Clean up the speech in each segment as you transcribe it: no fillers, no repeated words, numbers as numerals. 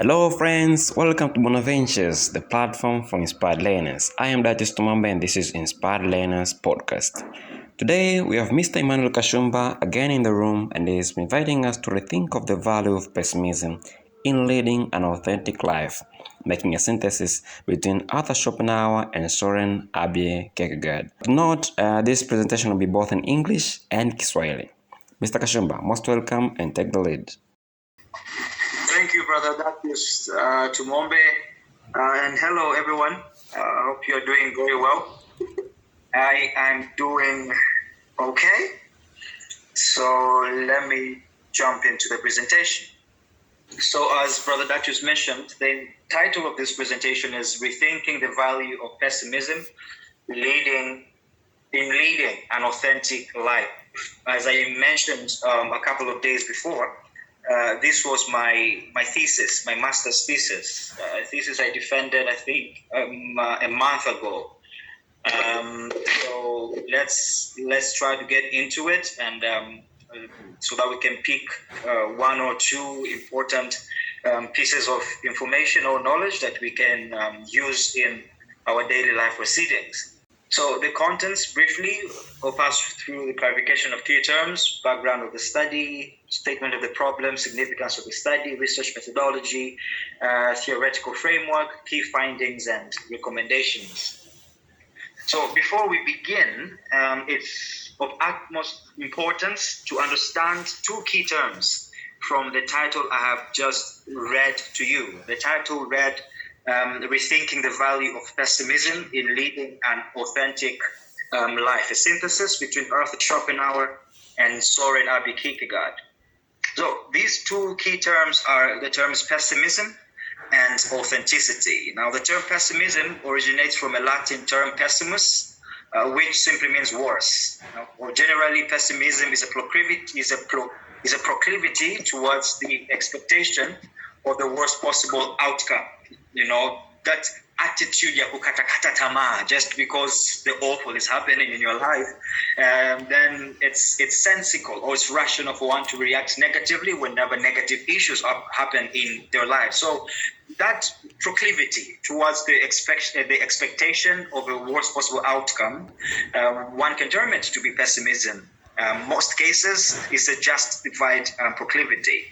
Hello friends, welcome to Bonaventures, the platform for inspired learners. I am Datis Tumamba and this is Inspired Learners Podcast. Today we have Mr. Emmanuel Kashumba again in the room and he is inviting us to rethink of the value of pessimism in leading an authentic life, making a synthesis between Arthur Schopenhauer and Soren Abe Kierkegaard. Note, this presentation will be both in English and Kiswahili. Mr. Kashumba, most welcome and take the lead. Thank you, brother. That is Tumombe. And hello, everyone. I hope you're doing very well. I am doing okay. So let me jump into the presentation. So as Brother Datius mentioned, the title of this presentation is Rethinking the Value of Pessimism, Leading an Authentic Life. As I mentioned a couple of days before, this was my thesis, my master's thesis. Thesis I defended, I think, a month ago. So let's try to get into it, and so that we can pick one or two important pieces of information or knowledge that we can use in our daily life proceedings. So the contents briefly will pass through the clarification of key terms, background of the study, statement of the problem, significance of the study, research methodology, theoretical framework, key findings, and recommendations. So before we begin, it's of utmost importance to understand two key terms from the title I have just read to you. The title read, Rethinking the Value of Pessimism in Leading an Authentic Life, a synthesis between Arthur Schopenhauer and Soren Abe Kierkegaard. So these two key terms are the terms pessimism and authenticity. Now, the term pessimism originates from a Latin term pessimus, which simply means worse. Or generally, pessimism is a proclivity towards the expectation of the worst possible outcome. That attitude ya kukatakata tamaa just because the awful is happening in your life, then it's sensical or it's rational for one to react negatively whenever negative issues happen in their life. So that proclivity towards the expectation of a worst possible outcome, one can term it to be pessimism. Most cases is a justified proclivity.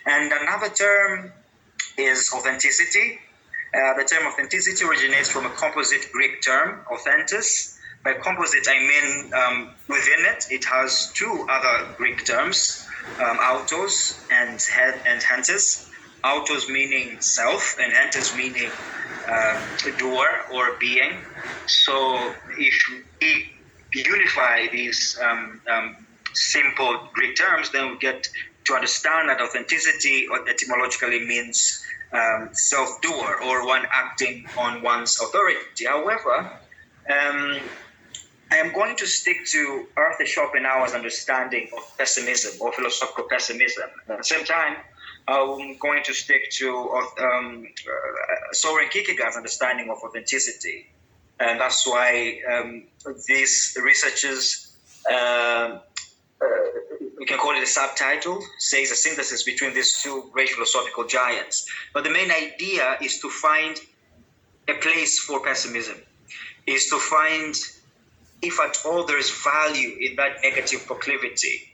And another term is authenticity. The term authenticity originates from a composite Greek term, authentis. By composite, I mean within it has two other Greek terms, autos and hentes. Autos meaning self and hentes meaning doer or being. So if we unify these simple Greek terms, then we get to understand that authenticity etymologically means self-doer or one acting on one's authority. However, I am going to stick to Arthur Schopenhauer's understanding of pessimism or philosophical pessimism. At the same time, I'm going to stick to Soren Kierkegaard's understanding of authenticity. And that's why these researchers, we can call it a subtitle, says a synthesis between these two great philosophical giants. But the main idea is to find a place for pessimism, is to find, if at all there is value in that negative proclivity,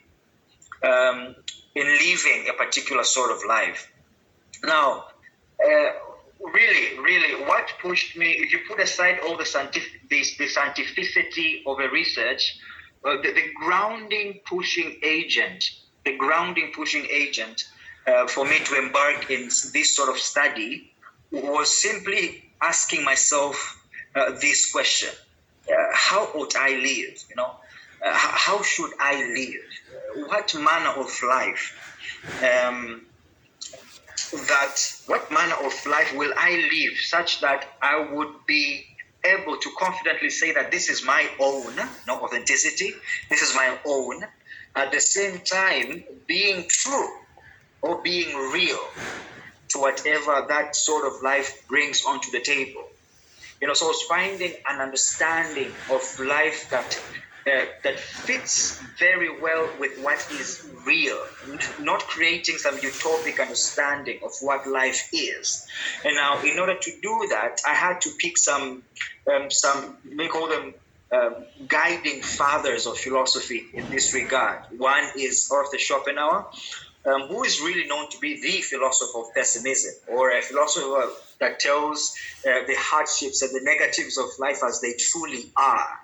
in living a particular sort of life. Now, really, what pushed me, if you put aside all the scientificity of a research, the grounding pushing agent for me to embark in this sort of study was simply asking myself this question: how ought I live? How should I live? What manner of life? What manner of life will I live such that I would be able to confidently say that this is my own, no authenticity, this is my own, at the same time being true or being real to whatever that sort of life brings onto the table. So it's finding an understanding of life that that fits very well with what is real, not creating some utopic understanding of what life is. And now, in order to do that, I had to pick some we call them guiding fathers of philosophy in this regard. One is Arthur Schopenhauer, who is really known to be the philosopher of pessimism, or a philosopher that tells the hardships and the negatives of life as they truly are.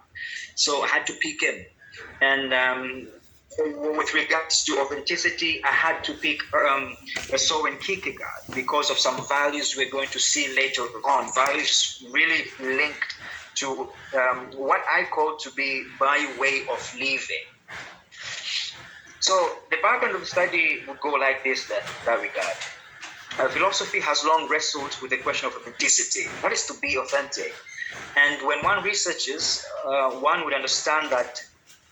So I had to pick him. And with regards to authenticity, I had to pick Soren Kierkegaard because of some values we're going to see later on. Values really linked to what I call to be my way of living. So the background of the study would go like this then, in that regard. Philosophy has long wrestled with the question of authenticity. What is to be authentic? And when one researches, one would understand that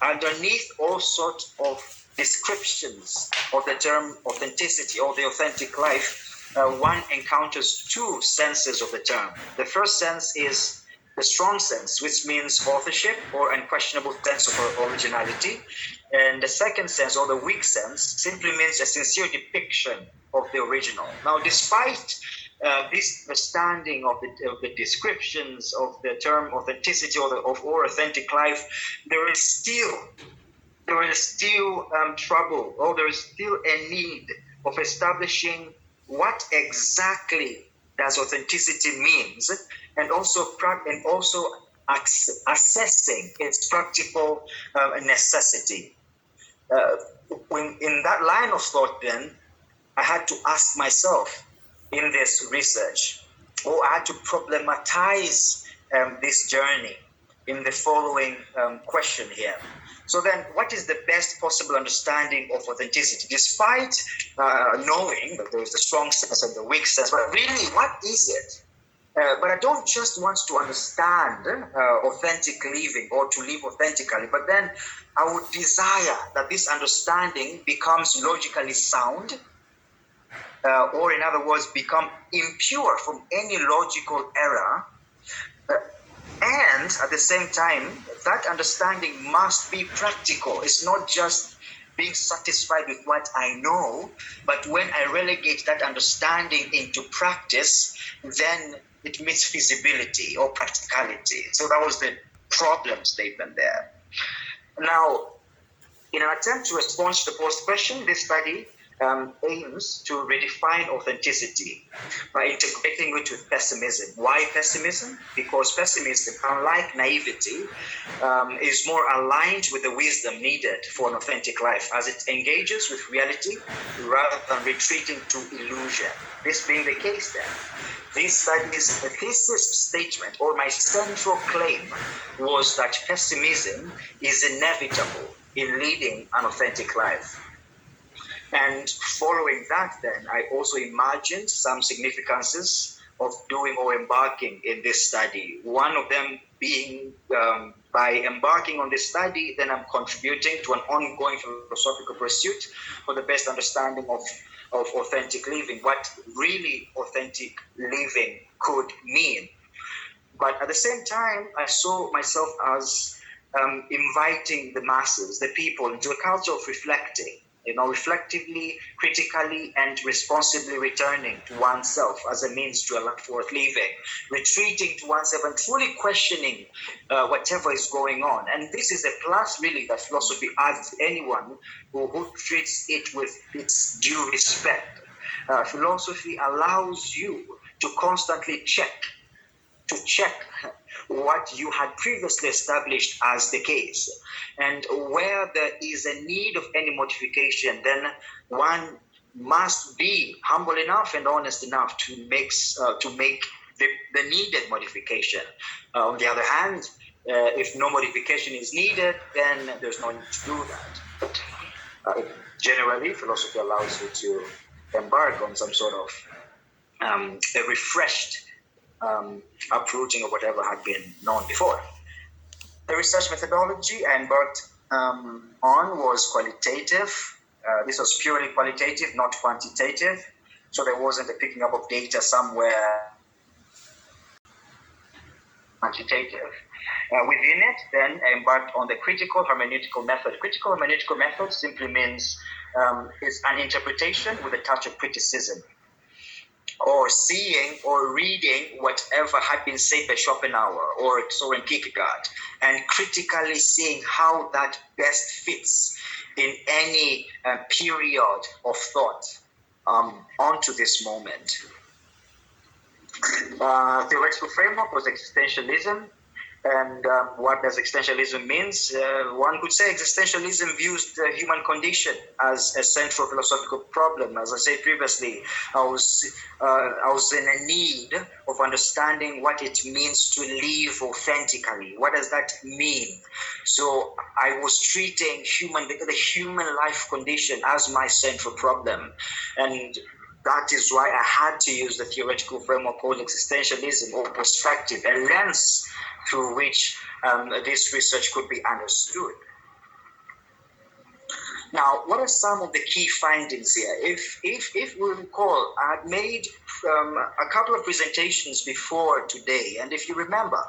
underneath all sorts of descriptions of the term authenticity or the authentic life, one encounters two senses of the term. The first sense is the strong sense, which means authorship or unquestionable sense of originality. And the second sense, or the weak sense, simply means a sincere depiction of the original. Now, despite this understanding of the descriptions of the term authenticity or authentic life, there is still trouble, or there is still a need of establishing what exactly does authenticity means, and also assessing its practical necessity. In that line of thought, then, I had to ask myself in this research, or I had to problematize this journey in the following question here. So then, what is the best possible understanding of authenticity? Despite knowing that there is the strong sense and the weak sense, but really, what is it? But I don't just want to understand authentic living or to live authentically, but then I would desire that this understanding becomes logically sound, or in other words, become impure from any logical error. And at the same time, that understanding must be practical. It's not just being satisfied with what I know, but when I relegate that understanding into practice, then it meets feasibility or practicality. So that was the problem statement there. Now, in an attempt to respond to the posed question, this study aims to redefine authenticity by integrating it with pessimism. Why pessimism? Because pessimism, unlike naivety, is more aligned with the wisdom needed for an authentic life, as it engages with reality rather than retreating to illusion. This being the case, then, this study's thesis statement, or my central claim, was that pessimism is inevitable in leading an authentic life. And following that, then, I also imagined some significances of doing or embarking in this study. One of them being by embarking on this study, then I'm contributing to an ongoing philosophical pursuit for the best understanding of authentic living, what really authentic living could mean. But at the same time, I saw myself as inviting the masses, the people, into a culture of reflecting, reflectively, critically, and responsibly returning to oneself as a means to a life worth living, retreating to oneself and truly questioning whatever is going on. And this is a plus, really, that philosophy adds to anyone who treats it with its due respect. Philosophy allows you to constantly check what you had previously established as the case. And where there is a need of any modification, then one must be humble enough and honest enough to make the needed modification. On the other hand, if no modification is needed, then there's no need to do that. Generally, philosophy allows you to embark on some sort of a refreshed uprooting of whatever had been known before. The research methodology I embarked on was qualitative. This was purely qualitative, not quantitative. So there wasn't a picking up of data somewhere quantitative. Within it, then, I embarked on the critical hermeneutical method. Critical hermeneutical method simply means is an interpretation with a touch of criticism, or seeing or reading whatever had been said by Schopenhauer or Soren Kierkegaard, and critically seeing how that best fits in any period of thought onto this moment. Theoretical framework was existentialism. And what does existentialism means? One could say existentialism views the human condition as a central philosophical problem. As I said previously, I was in a need of understanding what it means to live authentically. What does that mean? So I was treating the human life condition as my central problem. And that is why I had to use the theoretical framework called existentialism, or perspective, a lens through which this research could be understood. Now, what are some of the key findings here? If we recall, I had made a couple of presentations before today, and if you remember,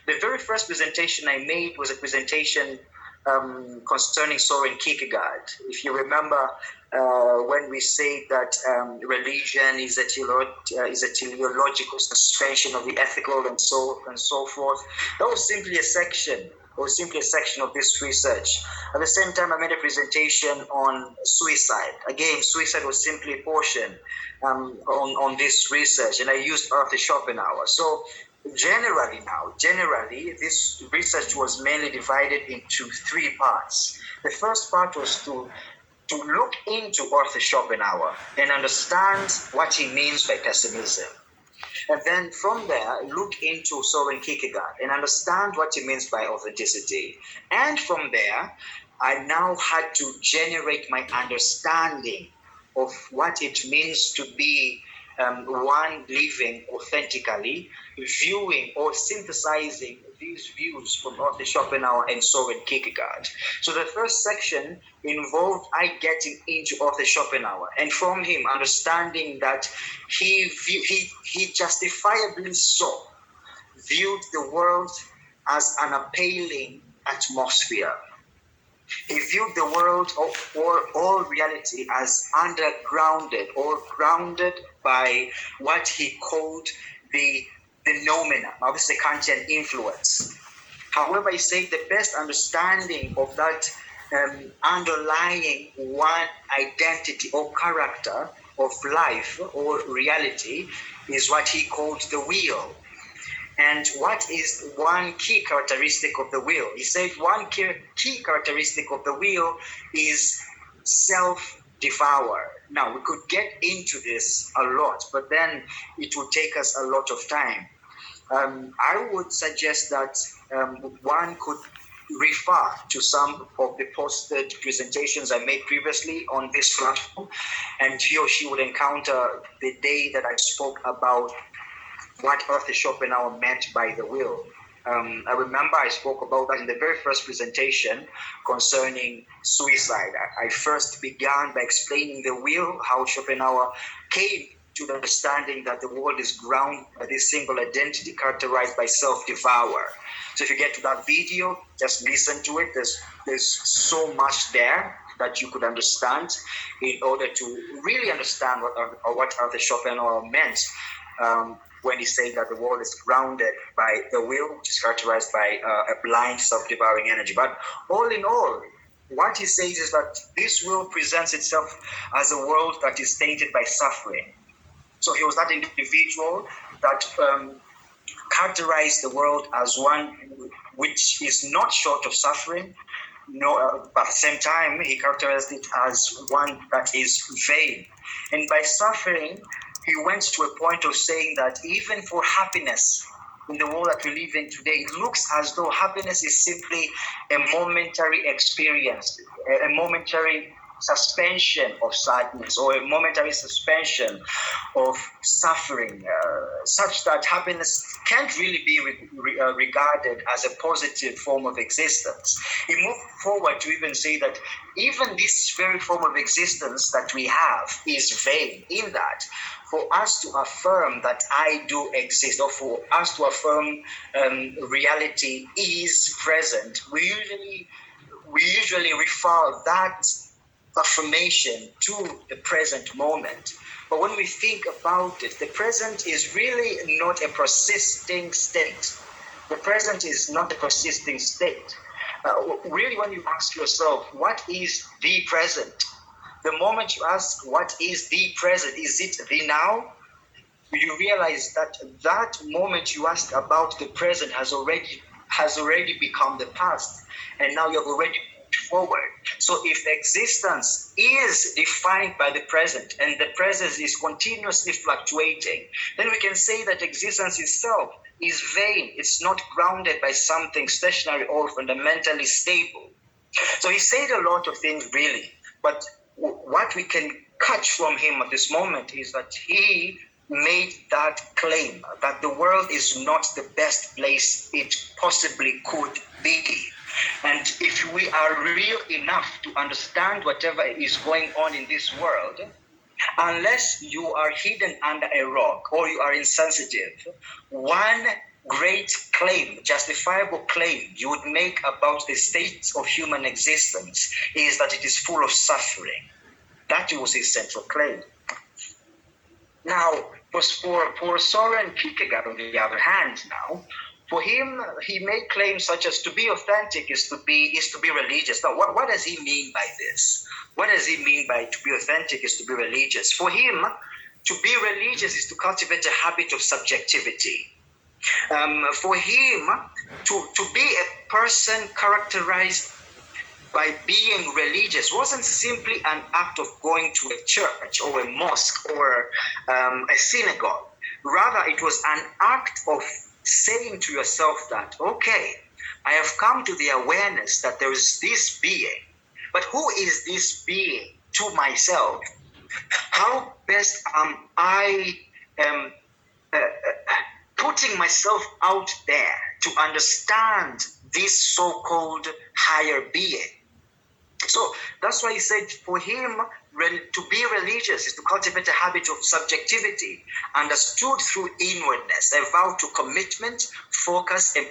the very first presentation I made was a presentation concerning Soren Kierkegaard. If you remember, when we say that religion is a teleological suspension of the ethical and so forth, that was simply a section. Of this research. At the same time, I made a presentation on suicide. Again, suicide was simply a portion on this research, and I used Arthur Schopenhauer. So generally, this research was mainly divided into three parts. The first part was to look into Arthur Schopenhauer and understand what he means by pessimism. And then from there, look into Soren Kierkegaard and understand what he means by authenticity. And from there, I now had to generate my understanding of what it means to be one living authentically, viewing or synthesizing these views from Arthur Schopenhauer and Soren Kierkegaard. So the first section involved I getting into Arthur Schopenhauer, and from him understanding that he justifiably so viewed the world as an appalling atmosphere. He viewed the world or all reality as undergrounded or grounded by what he called the phenomena. Now, this is a Kantian influence. However, he said the best understanding of that underlying one identity or character of life or reality is what he called the will. And what is one key characteristic of the will? He said one key characteristic of the will is self-devour. Now, we could get into this a lot, but then it would take us a lot of time. I would suggest that one could refer to some of the posted presentations I made previously on this platform, and he or she would encounter the day that I spoke about what Arthur Schopenhauer meant by the will. I remember I spoke about that in the very first presentation concerning suicide. I first began by explaining the will, how Schopenhauer came to the understanding that the world is grounded by this single identity characterized by self-devour. So if you get to that video, just listen to it. There's so much there that you could understand in order to really understand what Arthur Schopenhauer meant when he said that the world is grounded by the will, which is characterized by a blind, self-devouring energy. But all in all, what he says is that this will presents itself as a world that is tainted by suffering. So he was that individual that characterized the world as one which is not short of suffering, but at the same time, he characterized it as one that is vain. And by suffering, he went to a point of saying that even for happiness in the world that we live in today, it looks as though happiness is simply a momentary experience, a momentary suspension of sadness, or a momentary suspension of suffering, such that happiness can't really be regarded as a positive form of existence. He moved forward to even say that even this very form of existence that we have is vain, in that for us to affirm that I do exist, or for us to affirm reality is present, we usually refer that affirmation to the present moment. But when we think about it, the present is really not a persisting state. The present is not a persisting state. Really, when you ask yourself, what is the present? The moment you ask, what is the present? Is it the now? You realize that that moment you asked about the present has already become the past, and now you've already moved forward. So if existence is defined by the present, and the present is continuously fluctuating, then we can say that existence itself is vain. It's not grounded by something stationary or fundamentally stable. So he said a lot of things, really, but what we can catch from him at this moment is that he made that claim that the world is not the best place it possibly could be. And if we are real enough to understand whatever is going on in this world, unless you are hidden under a rock or you are insensitive, one great claim, justifiable claim you would make about the state of human existence is that it is full of suffering. That was his central claim. Now, for Soren Kierkegaard, on the other hand, now, for him, he made claims such as to be authentic is to be religious. Now, what does he mean by this? What does he mean by to be authentic is to be religious? For him, to be religious is to cultivate a habit of subjectivity. For him, to be a person characterized by being religious wasn't simply an act of going to a church or a mosque or a synagogue. Rather, it was an act of saying to yourself that, okay, I have come to the awareness that there is this being, but who is this being to myself? How best am I putting myself out there to understand this so-called higher being? So that's why he said for him, to be religious is to cultivate a habit of subjectivity, understood through inwardness, a vow to commitment, focus, and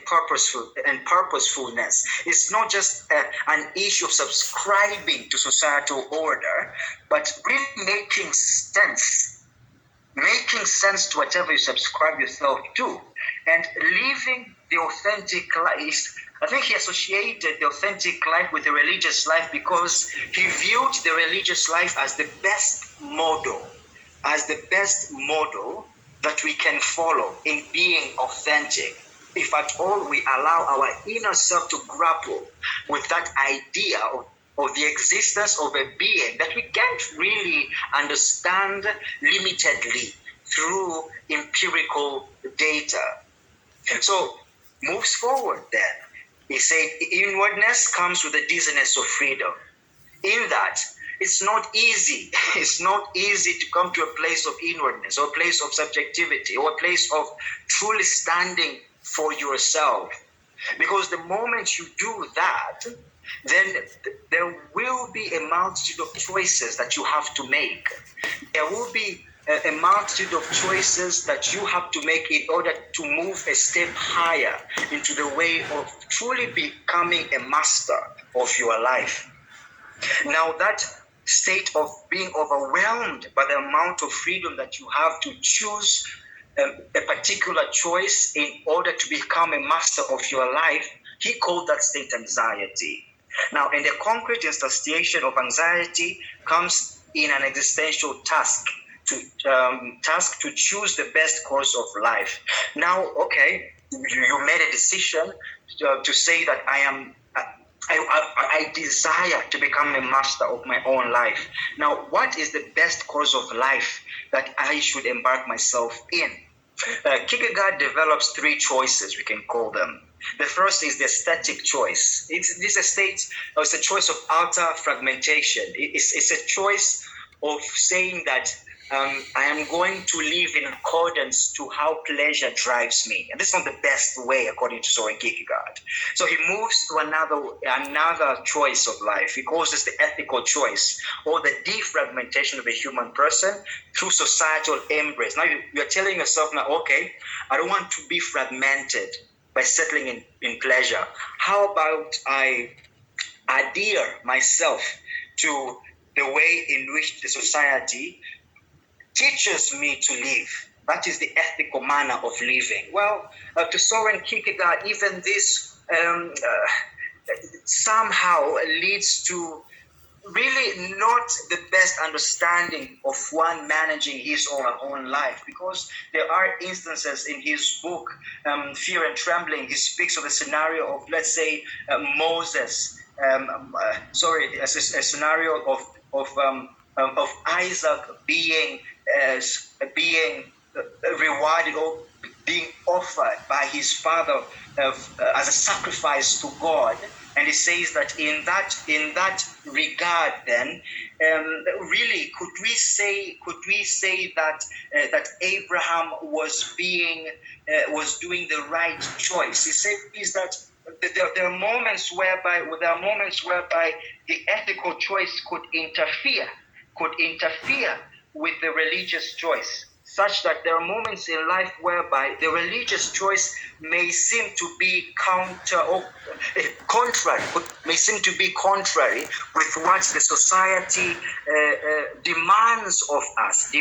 purposefulness. It's not just an issue of subscribing to societal order, but really making sense to whatever you subscribe yourself to, and living the authentic life. I think he associated the authentic life with the religious life because he viewed the religious life as the best model that we can follow in being authentic. If at all we allow our inner self to grapple with that idea of the existence of a being that we can't really understand limitedly through empirical data. So moves forward then. He said inwardness comes with the dizziness of freedom. In that, it's not easy. It's not easy to come to a place of inwardness or a place of subjectivity or a place of truly standing for yourself. Because the moment you do that, then there will be a multitude of choices that you have to make. There will be a multitude of choices that you have to make in order to move a step higher into the way of truly becoming a master of your life. Now, that state of being overwhelmed by the amount of freedom that you have to choose a particular choice in order to become a master of your life, he called that state anxiety. Now, in the concrete instantiation of anxiety comes in an existential task to choose the best course of life. Now, okay, you made a decision to say that I desire to become a master of my own life. Now, what is the best course of life that I should embark myself in? Kierkegaard develops three choices, we can call them. The first is the aesthetic choice. It's a state, or it's a choice of outer fragmentation. It's a choice of saying that I am going to live in accordance to how pleasure drives me. And this is not the best way, according to Soren Kierkegaard. So he moves to another choice of life. He calls this the ethical choice, or the defragmentation of a human person through societal embrace. Now you're telling yourself now, okay, I don't want to be fragmented by settling in pleasure. How about I adhere myself to the way in which the society teaches me to live? That is the ethical manner of living. Well, to Soren Kierkegaard, even this somehow leads to really not the best understanding of one managing his or her own life, because there are instances in his book, Fear and Trembling. He speaks of a scenario of, let's say, Moses. A scenario of Isaac being rewarded or being offered by his father as a sacrifice to God. And he says that in that regard, then, really, could we say that Abraham was doing the right choice? He says that there are moments whereby the ethical choice could interfere with the religious choice, such that there are moments in life whereby the religious choice may seem to be contrary with what the society demands of us.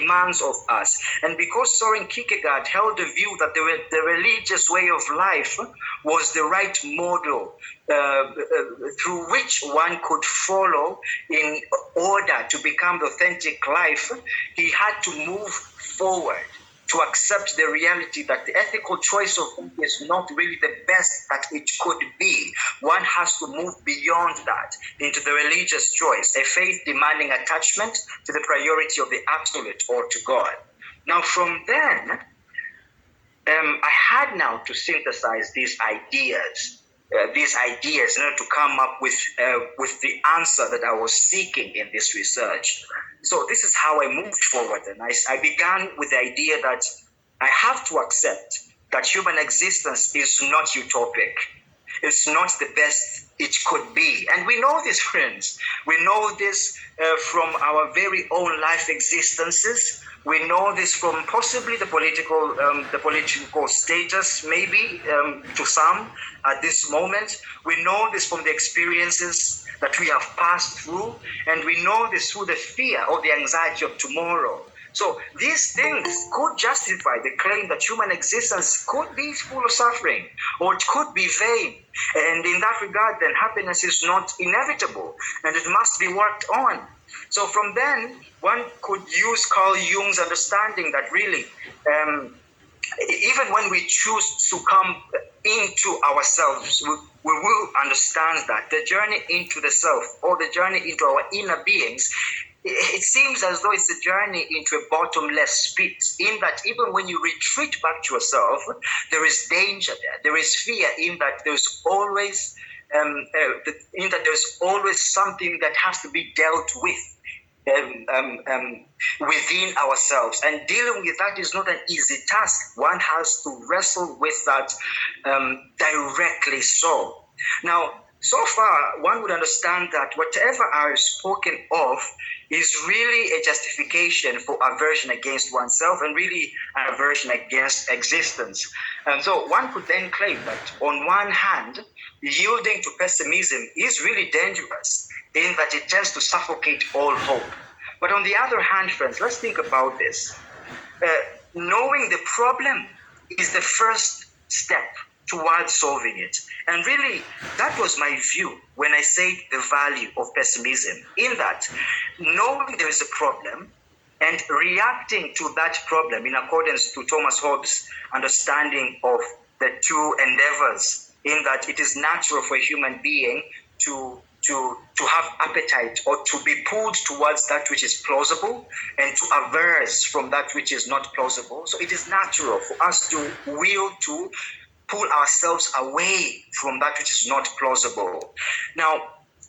And because Soren Kierkegaard held the view that the religious way of life was the right model through which one could follow in order to become the authentic life, he had to move forward to accept the reality that the ethical choice of food is not really the best that it could be. One has to move beyond that into the religious choice, a faith demanding attachment to the priority of the absolute or to God. Now, from then, I had now to synthesize these ideas in order to come up with the answer that I was seeking in this research. So this is how I moved forward. And I began with the idea that I have to accept that human existence is not utopic. It's not the best it could be. And we know this, friends. We know this from our very own life existences. We know this from possibly the political status, maybe to some at this moment. We know this from the experiences that we have passed through, and we know this through the fear or the anxiety of tomorrow. So these things could justify the claim that human existence could be full of suffering, or it could be vain. And in that regard, then, happiness is not inevitable, and it must be worked on. So from then, one could use Carl Jung's understanding that really, even when we choose to come into ourselves, we will understand that the journey into the self, or the journey into our inner beings, it seems as though it's a journey into a bottomless pit, in that even when you retreat back to yourself, there is danger there. There is fear in that there's always something that has to be dealt with within ourselves. And dealing with that is not an easy task. One has to wrestle with that directly so. Now, so far, one would understand that whatever I have spoken of is really a justification for aversion against oneself, and really an aversion against existence. And so one could then claim that on one hand, yielding to pessimism is really dangerous, in that it tends to suffocate all hope. But on the other hand, friends, let's think about this. Knowing the problem is the first step towards solving it. And really, that was my view when I said the value of pessimism, in that knowing there is a problem and reacting to that problem in accordance to Thomas Hobbes' understanding of the two endeavors, in that it is natural for a human being to have appetite, or to be pulled towards that which is plausible, and to averse from that which is not plausible. So it is natural for us to will to pull ourselves away from that which is not plausible. Now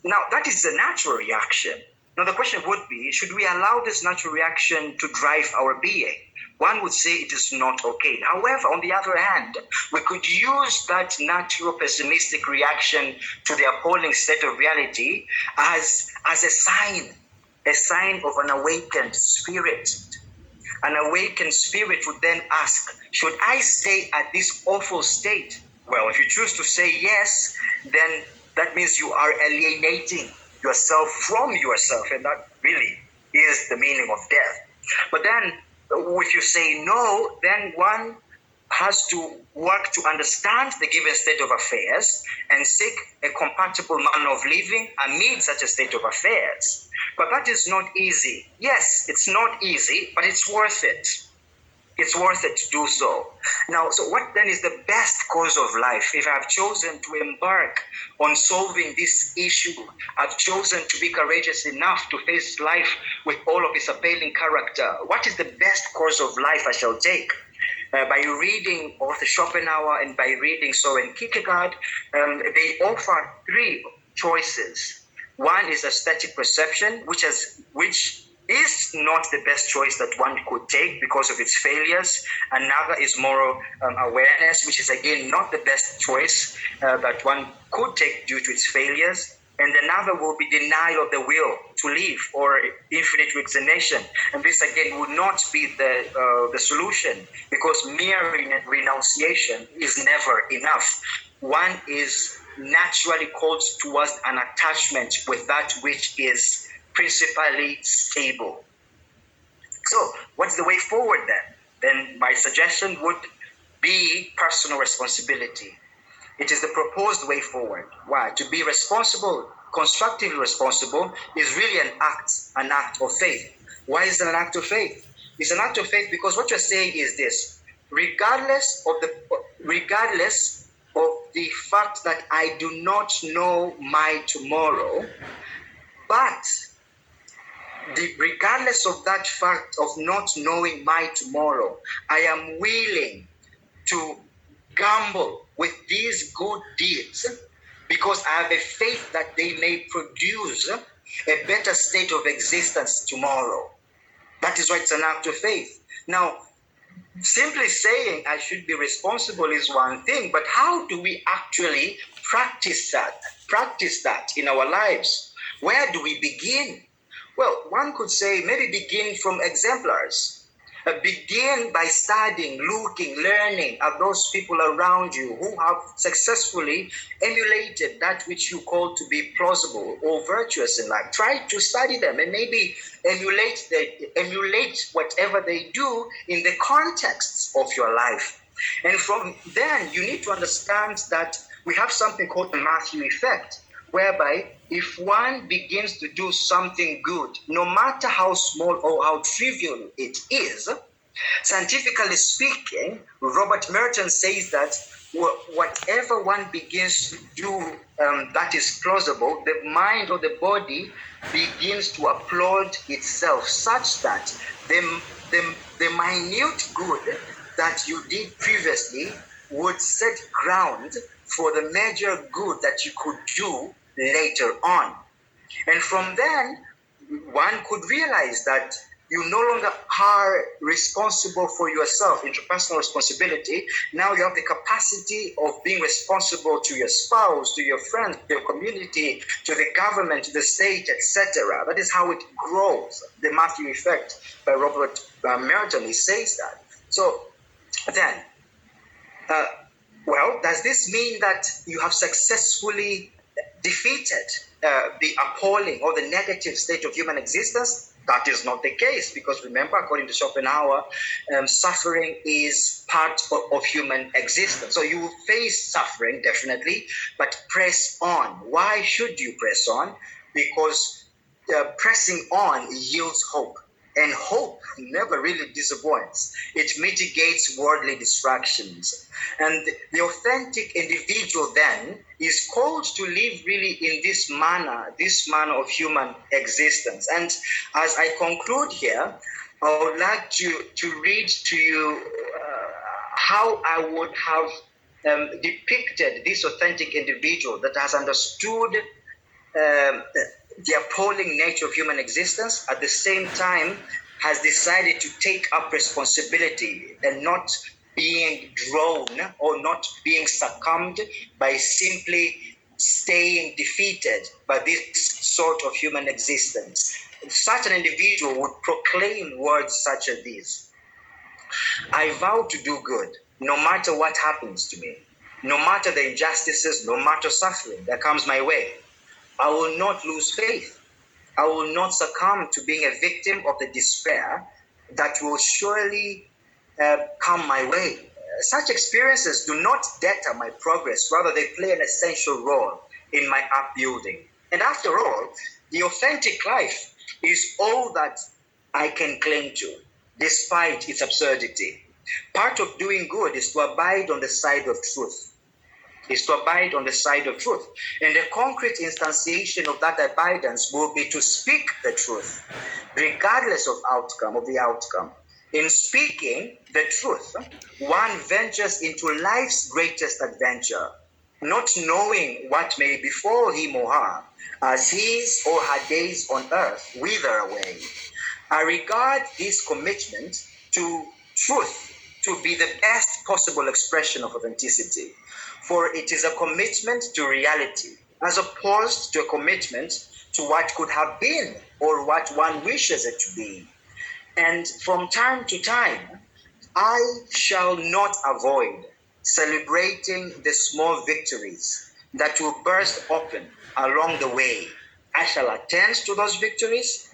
that is the natural reaction. Now the question would be, should we allow this natural reaction to drive our being? One would say it is not okay. However, on the other hand, we could use that natural pessimistic reaction to the appalling state of reality as a sign of an awakened spirit. An awakened spirit would then ask, should I stay at this awful state? Well, if you choose to say yes, then that means you are alienating yourself from yourself, and that really is the meaning of death. But then, if you say no, then one has to work to understand the given state of affairs and seek a compatible manner of living amid such a state of affairs. But that is not easy. Yes, it's not easy, but it's worth it. It's worth it to do so. Now, so what then is the best cause of life? If I've chosen to embark on solving this issue, I've chosen to be courageous enough to face life with all of its appalling character, what is the best course of life I shall take? By reading Author Schopenhauer and by reading Soren Kierkegaard, they offer three choices. One is aesthetic perception, which is not the best choice that one could take because of its failures. Another is moral awareness, which is again not the best choice that one could take due to its failures. And another will be denial of the will to live, or infinite resignation. And this again would not be the solution, because mere renunciation is never enough. One is naturally called towards an attachment with that which is principally stable. So what's the way forward then? Then my suggestion would be personal responsibility. It is the proposed way forward. Why? To be responsible, constructively responsible, is really an act of faith. Why is it an act of faith? It's an act of faith because what you're saying is this: regardless of the fact that I do not know my tomorrow, but regardless of that fact of not knowing my tomorrow, I am willing to gamble with these good deeds because I have a faith that they may produce a better state of existence tomorrow. That is why it's an act of faith. Now, simply saying I should be responsible is one thing, but how do we actually practice that in our lives? Where do we begin? Well, one could say maybe begin from exemplars. Begin by studying, looking, learning at those people around you who have successfully emulated that which you call to be plausible or virtuous in life. Try to study them and maybe emulate whatever they do in the contexts of your life. And from then, you need to understand that we have something called the Matthew effect, whereby if one begins to do something good, no matter how small or how trivial it is, scientifically speaking, Robert Merton says that whatever one begins to do that is plausible, the mind or the body begins to applaud itself, such that the minute good that you did previously would set ground for the major good that you could do later on. And from then, one could realize that you no longer are responsible for yourself, interpersonal responsibility. Now you have the capacity of being responsible to your spouse, to your friends, to your community, to the government, to the state, etc. That is how it grows. The Matthew effect by Robert Merton, he says that. So then, well, does this mean that you have successfully defeated the appalling or the negative state of human existence? That is not the case, because remember, according to Schopenhauer, suffering is part of human existence. So you will face suffering, definitely, but press on. Why should you press on? Because pressing on yields hope. And hope never really disappoints. It mitigates worldly distractions. And the authentic individual then is called to live really in this manner of human existence. And as I conclude here, I would like to read to you how I would have depicted this authentic individual that has understood the appalling nature of human existence, at the same time has decided to take up responsibility and not being drawn or not being succumbed by simply staying defeated by this sort of human existence. Such an individual would proclaim words such as these: I vow to do good, no matter what happens to me, no matter the injustices, no matter suffering that comes my way. I will not lose faith. I will not succumb to being a victim of the despair that will surely come my way. Such experiences do not deter my progress, rather, they play an essential role in my upbuilding. And after all, the authentic life is all that I can cling to, despite its absurdity. Part of doing good is to abide on the side of truth. Is to abide on the side of truth. And the concrete instantiation of that abidance will be to speak the truth, regardless of the outcome. In speaking the truth, one ventures into life's greatest adventure, not knowing what may befall him or her as his or her days on earth wither away. I regard this commitment to truth to be the best possible expression of authenticity, for it is a commitment to reality, as opposed to a commitment to what could have been or what one wishes it to be. And from time to time, I shall not avoid celebrating the small victories that will burst open along the way. I shall attend to those victories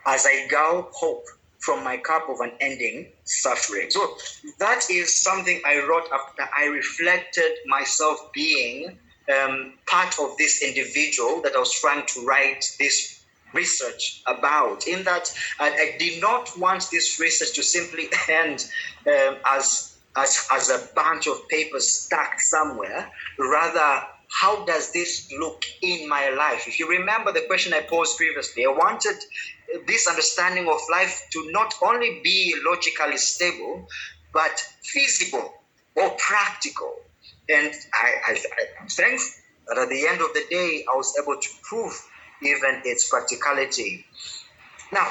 as I gulp hope from my cup of unending suffering. So that is something I wrote after I reflected myself being part of this individual that I was trying to write this research about, in that I did not want this research to simply end as a bunch of papers stacked somewhere. Rather, how does this look in my life? If you remember the question I posed previously, I wanted this understanding of life to not only be logically stable, but feasible or practical. And I'm thankful that at the end of the day, I was able to prove even its practicality. Now,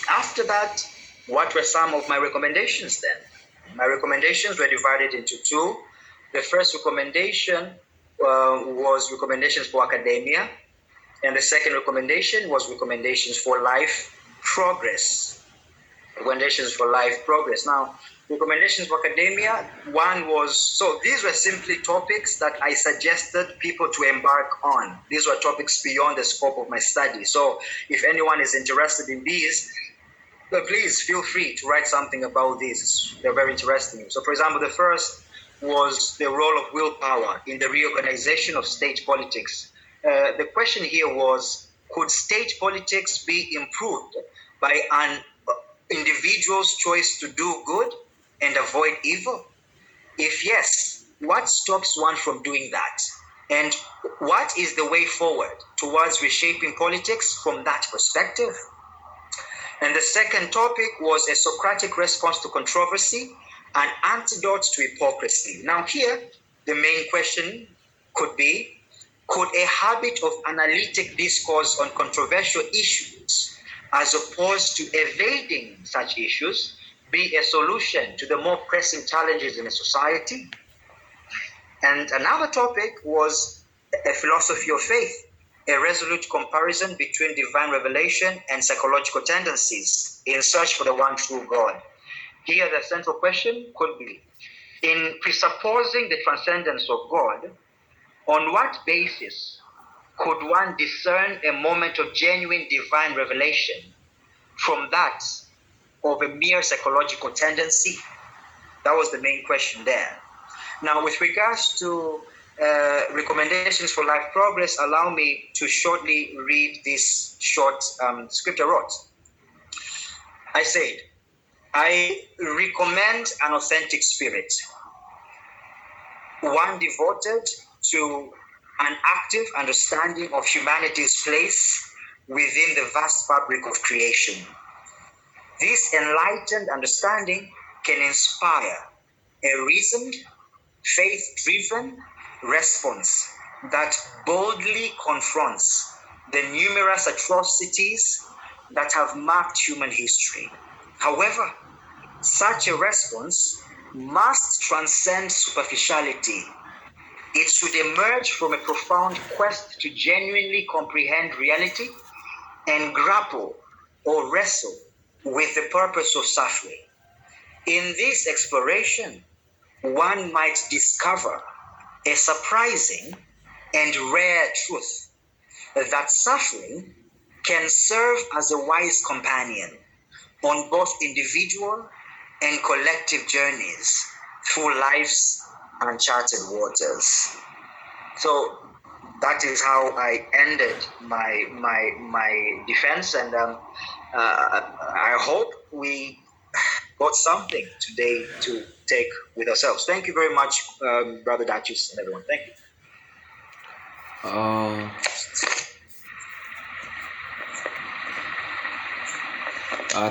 after that, what were some of my recommendations then? My recommendations were divided into two. The first recommendation was recommendations for academia, and the second recommendation was recommendations for life progress. Recommendations for life progress. Now, recommendations for academia, one was, so these were simply topics that I suggested people to embark on. These were topics beyond the scope of my study. So if anyone is interested in these, please feel free to write something about this. They're very interesting. So for example, the first was the role of willpower in the reorganization of state politics. The question here was, could state politics be improved by an individual's choice to do good and avoid evil? If yes, what stops one from doing that? And what is the way forward towards reshaping politics from that perspective? And the second topic was a Socratic response to controversy, an antidote to hypocrisy. Now here, the main question could be, could a habit of analytic discourse on controversial issues, as opposed to evading such issues, be a solution to the more pressing challenges in a society? And another topic was a philosophy of faith, a resolute comparison between divine revelation and psychological tendencies in search for the one true God. Here, the central question could be, in presupposing the transcendence of God, on what basis could one discern a moment of genuine divine revelation from that of a mere psychological tendency? That was the main question there. Now, with regards to recommendations for life progress, allow me to shortly read this short script I wrote. I said, I recommend an authentic spirit, one devoted to an active understanding of humanity's place within the vast fabric of creation. This enlightened understanding can inspire a reasoned, faith-driven response that boldly confronts the numerous atrocities that have marked human history. However, such a response must transcend superficiality. It should emerge from a profound quest to genuinely comprehend reality and grapple or wrestle with the purpose of suffering. In this exploration, one might discover a surprising and rare truth that suffering can serve as a wise companion on both individual and collective journeys through life's uncharted waters. So that is how I ended my defense, and I hope we got something today to take with ourselves. Thank you very much, Brother Dachis and everyone. Thank you.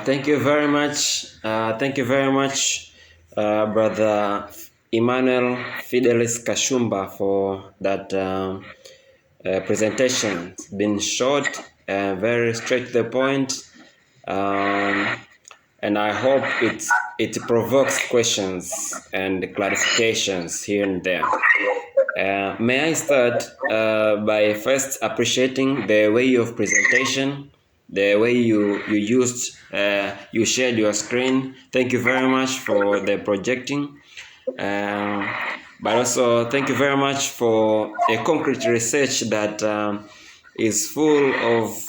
Thank you very much. Brother Emmanuel Fidelis Kashumba, for that presentation. It's been short and very straight to the point, and I hope it provokes questions and clarifications here and there. May I start by first appreciating the way of presentation, the way you used, you shared your screen. Thank you very much for the projecting. But also thank you very much for a concrete research that is full of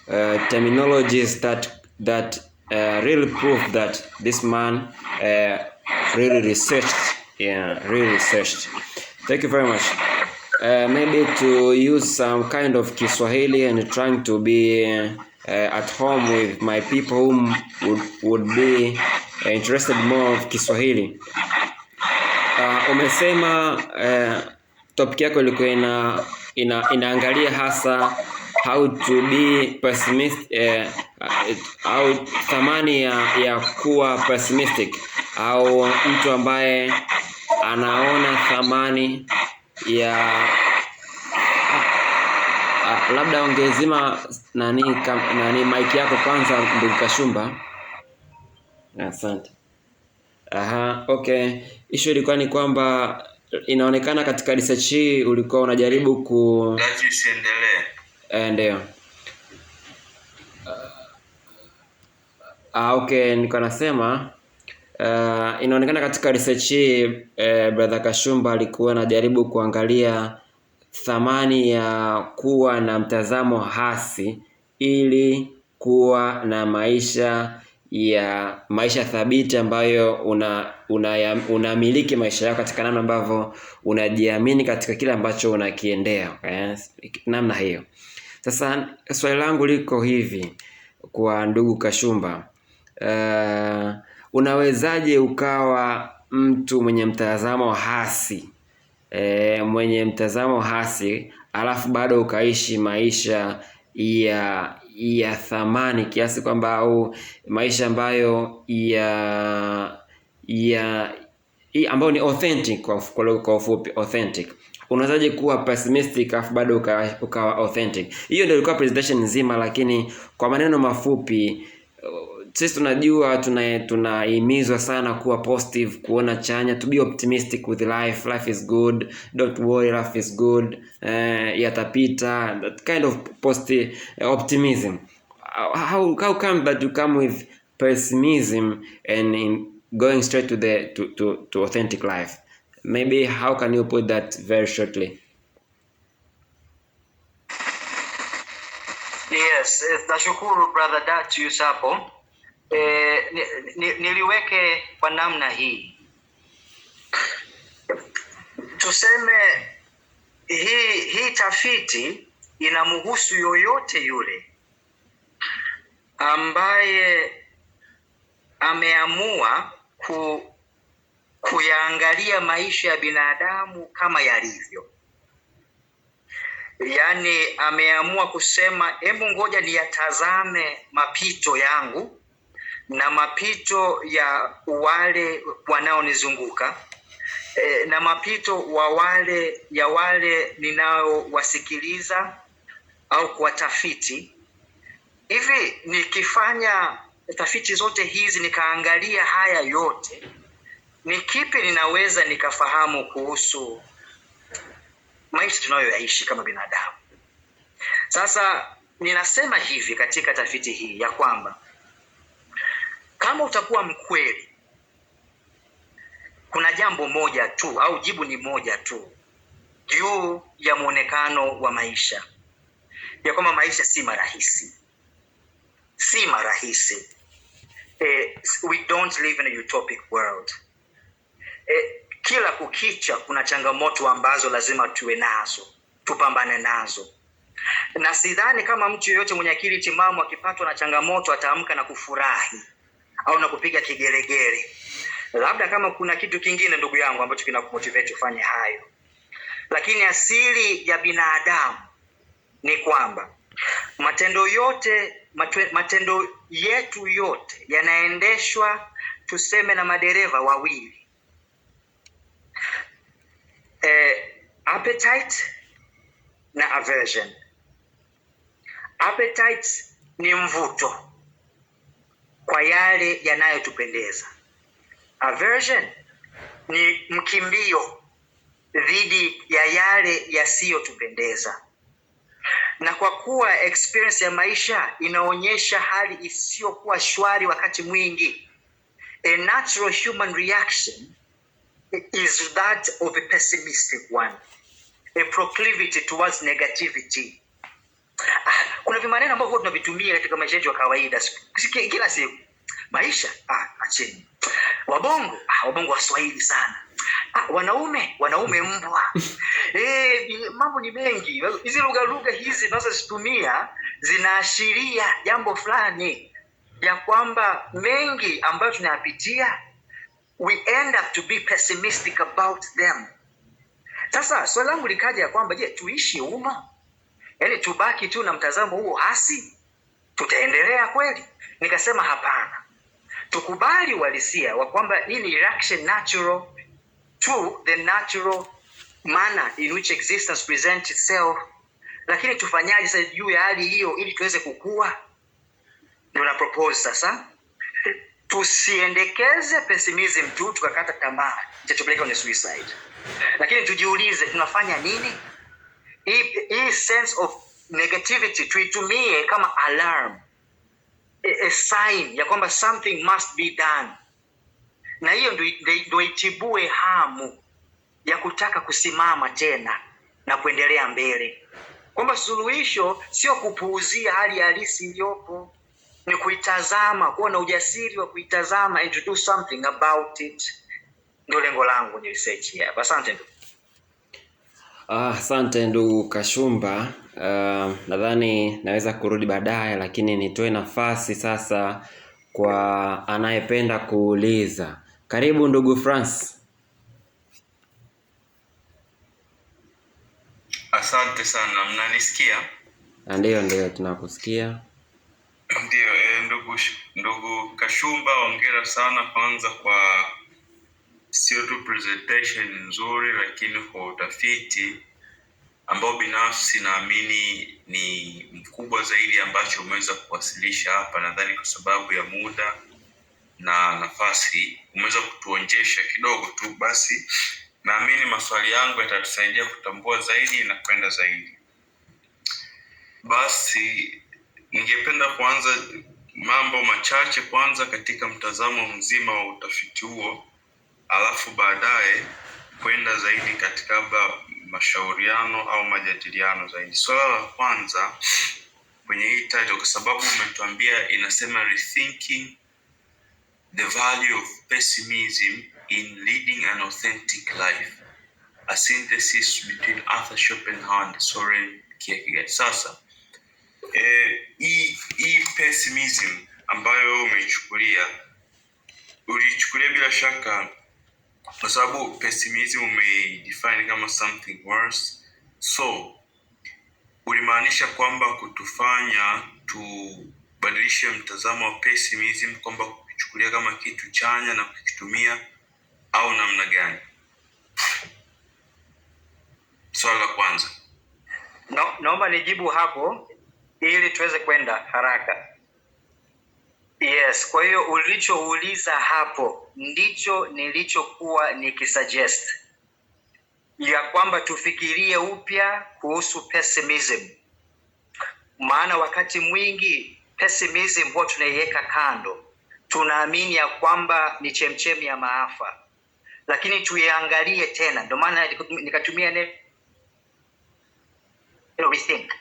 terminologies that really prove that this man really researched. Thank you very much. Maybe to use some kind of Kiswahili and trying to be at home with my people who would be interested more of Kiswahili. Umesema topic yako ilikuwa inaangalia hasa how to be pessimistic, au thamani ya kuwa pessimistic, au mtu ambaye anaona thamani ya labda ongezima nani mic yako kwanza, ndugu Kashumba. Asante. Okay. Issue ilikuwa ni kwamba inaonekana katika research hii ulikuwa unajaribu ndio. Okay, niko nasema inaonekana katika research hii Brother Kashumba alikuwa anajaribu kuangalia thamani ya kuwa na mtazamo hasi ili kuwa na maisha thabiti ambayo unamiliki maisha yako katika namna ambavyo unajiamini katika kile ambacho unakiendea. Namna hiyo. Sasa swali langu liko hivi kwa ndugu Kashumba. Unawezaje ukawa mtu mwenye mtazamo hasi alafu bado ukaishi maisha ya thamani kiasi kwamba, au maisha ambayo ambayo ni authentic, kwa ufupi authentic? Unawezaje kuwa pessimistic alafu bado ukawa authentic? Hiyo ndio ilikuwa presentation nzima, lakini kwa maneno mafupi, sisi tunajua tunahimizwa sana kuwa positive, kuona chanya, to be optimistic with life. Life is good, don't worry, life is good, yatapita, that kind of positive optimism. How come that you come with pessimism and going straight to authentic life? Maybe how can you put that very shortly? Yes, nashukuru Brother Datius hapo. Niliweke kwa namna hii. Tuseme hii tafiti inamhusu yoyote yule ambaye ameamua kuyaangalia maisha ya binadamu kama yalivyo. Yaani ameamua kusema, hebu ngoja niyatazame mapito yangu na mapito ya wale wanaonizunguka, na mapito ya wale ninaowasikiliza au kuwatafiti. Hivi nikifanya tafiti zote hizi nikaangalia haya yote, ni kipi ninaweza nikafahamu kuhusu maisha tunayoyaishi kama binadamu? Sasa ninasema hivi katika tafiti hii ya kwamba kama utakuwa mkweli, kuna jambo moja tu au jibu ni moja tu juu ya muonekano wa maisha, ya kwamba maisha si marahisi. We don't live in a utopic world. Kila kukicha kuna changamoto ambazo lazima tuwe nazo, tupambane nazo. Na sidhani kama mtu yeyote mwenye akili timamu akipatwa na changamoto ataamka na kufurahi au na kupiga kigelegele. Labda kama kuna kitu kingine, ndugu yangu, ambacho kinakumotivate ufanye hayo. Lakini asili ya binadamu ni kwamba matendo yetu yote yanaendeshwa, tuseme, na madereva wawili. Appetite na aversion. Appetite ni mvuto kwa yale yanayotupendeza. Aversion ni mkimbio dhidi ya yale yasiyotupendeza. Na kwa kuwa experience ya maisha inaonyesha hali isiyokuwa shwari wakati mwingi, a natural human reaction is that of a pessimistic one, a proclivity towards negativity. Kuna vimaneno ambavyo tunavitumia katika maisha yetu ya kawaida kila siku. Maisha, acheni. Wabongo Waswahili sana. Wanaume mbwa. Mambo ni mengi. Hizi lugha hizi tunazozitumia zinaashiria jambo fulani, ya kwamba mengi ambayo tunayapitia, we end up to be pessimistic about them. Sasa swali langu likaja ya kwamba, je, tuishi humo? Yaani tubaki tu na mtazamo huo hasi? Tutaendelea kweli? Nikasema hapana. Tukubali uhalisia wa kwamba hii ni reaction natural to the natural manner in which existence presents itself. Lakini tufanyaje sasa juu ya hali hiyo ili tuweze kukua? Ndio na propose sasa, tusiendekeze pessimism tu tukakata tamaa, itatupeleka kwenye suicide. Lakini tujiulize, tunafanya nini? Hii sense of negativity tuitumie kama alarm, a sign ya kwamba something must be done. Na hiyo ndio itibue hamu ya kutaka kusimama tena na kuendelea mbele. Kwamba suluhisho sio kupuuzia hali halisi iliyopo, ni kuitazama, kuwa na ujasiri wa kuitazama and to do something about it. Ndio lengo langu ni research hii hapa. Asante. Asante ndugu Kashumba. Nadhani naweza kurudi baadaye, lakini nitoe nafasi sasa kwa anayependa kuuliza. Karibu ndugu France. Asante sana, mnanisikia? Ndio tunakusikia. Ndio, ndugu Kashumba, hongera sana kwanza kwa sio tu presentation nzuri, lakini kwa utafiti ambao binafsi naamini ni mkubwa zaidi ambacho umeweza kuwasilisha hapa. Nadhani kwa sababu ya muda na nafasi umeweza kutuonjesha kidogo tu, basi naamini maswali yangu yatatusaidia kutambua zaidi na kwenda zaidi. Basi ningependa kuanza mambo machache kwanza katika mtazamo mzima wa utafiti huo, alafu baadaye kwenda zaidi katika mashauriano au majadiliano zaidi. Swala la kwanza kwenye hii title, kwa sababu umetuambia inasema Rethinking the Value of Pessimism in Leading an Authentic Life, a synthesis between Arthur Schopenhauer and Soren Kierkegaard. Sasa hii pessimism ambayo ulichukulia bila shaka, kwa sababu pessimism umeidefine kama something worse, so ulimaanisha kwamba kutufanya tubadilishe mtazamo wa pessimism, kwamba kuchukulia kama kitu chanya na kukitumia, au namna gani? Swali la kwanza. Naomba nijibu hapo ili tuweze kwenda haraka. Yes, kwa hiyo ulichouliza hapo ndicho nilichokuwa nikisuggest, ya kwamba tufikirie upya kuhusu pessimism. Maana wakati mwingi pessimism huwa tunaiweka kando, tunaamini ya kwamba ni chemchemi ya maafa, lakini tuiangalie tena. Ndio maana nikatumia neno rethink.